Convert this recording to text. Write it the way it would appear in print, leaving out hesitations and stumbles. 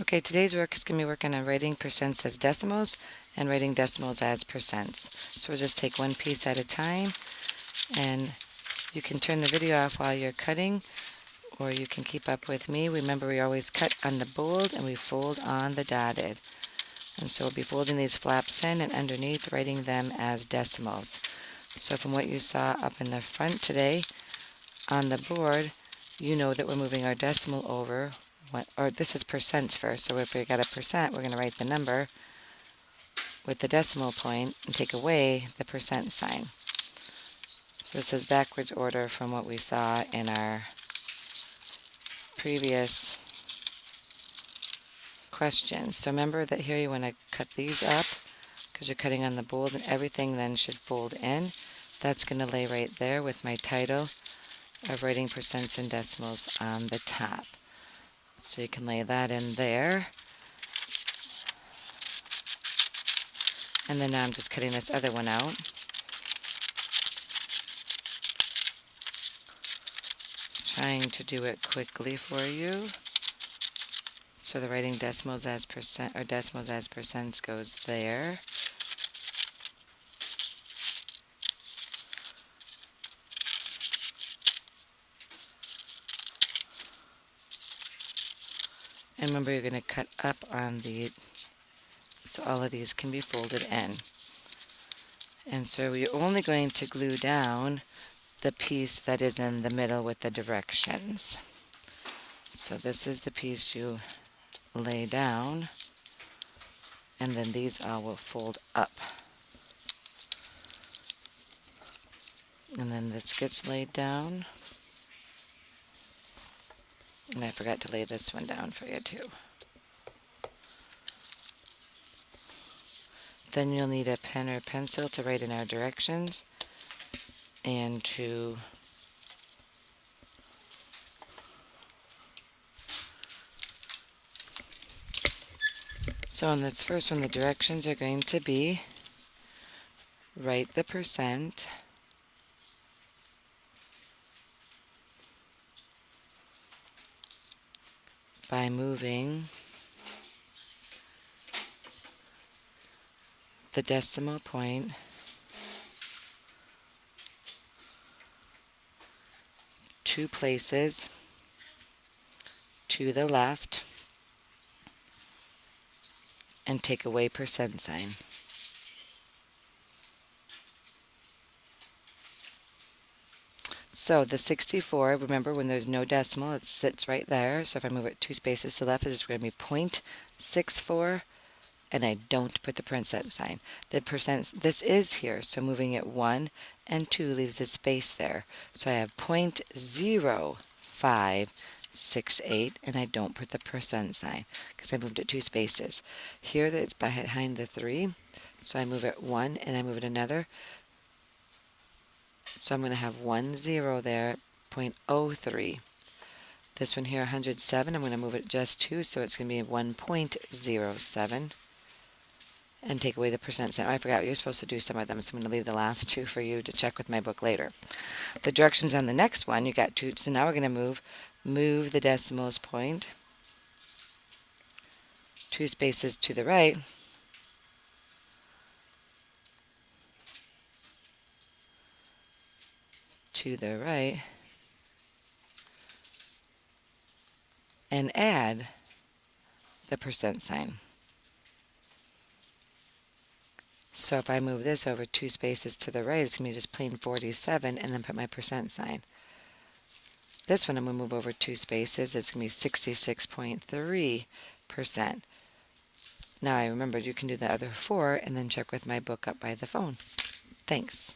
Okay, today's work is going to be working on writing percents as decimals and writing decimals as percents. So we'll just take one piece at a time, and you can turn the video off while you're cutting, or you can keep up with me. Remember, we always cut on the bold and we fold on the dotted. And so we'll be folding these flaps in and underneath, writing them as decimals. So from what you saw up in the front today on the board, you know that we're moving our decimal over, or this is percents first, so if we got a percent, we're going to write the number with the decimal point and take away the percent sign. So this is backwards order from what we saw in our previous questions. So remember that here you want to cut these up because you're cutting on the bold, and everything then should fold in. That's going to lay right there with my title of writing percents and decimals on the top. So you can lay that in there. And then now I'm just cutting this other one out. Trying to do it quickly for you. So the writing decimals as percent, or decimals as percents, goes there. And remember, you're going to cut up on the, so all of these can be folded in. And so you're only going to glue down the piece that is in the middle with the directions. So this is the piece you lay down, and then these all will fold up. And then this gets laid down. And I forgot to lay this one down for you too. Then you'll need a pen or pencil to write in our directions and to so on this first one, the directions are going to be write the percent, by moving the decimal point two places to the left and take away percent sign. So the 64, remember when there's no decimal, it sits right there. So if I move it two spaces to the left, it's going to be 0.64, and I don't put the percent sign. The percent, this is here, so moving it 1 and 2 leaves a space there. So I have 0.0568, and I don't put the percent sign because I moved it two spaces. Here it's behind the 3, so I move it 1 and I move it another. So I'm going to have 1 0 there, 0.03. This one here, 107, I'm going to move it just 2, so it's going to be 1.07. And take away the percent sign. Oh, I forgot, you're supposed to do some of them, so I'm going to leave the last two for you to check with my book later. The directions on the next one, you got 2, so now we're going to move the decimals point 2 spaces to the right. To the right. And add the percent sign. So if I move this over 2 spaces to the right, it's going to be just plain 47, and then put my percent sign. This one I'm going to move over 2 spaces. It's going to be 66.3%. Now I remembered you can do the other 4 and then check with my book up by the phone. Thanks.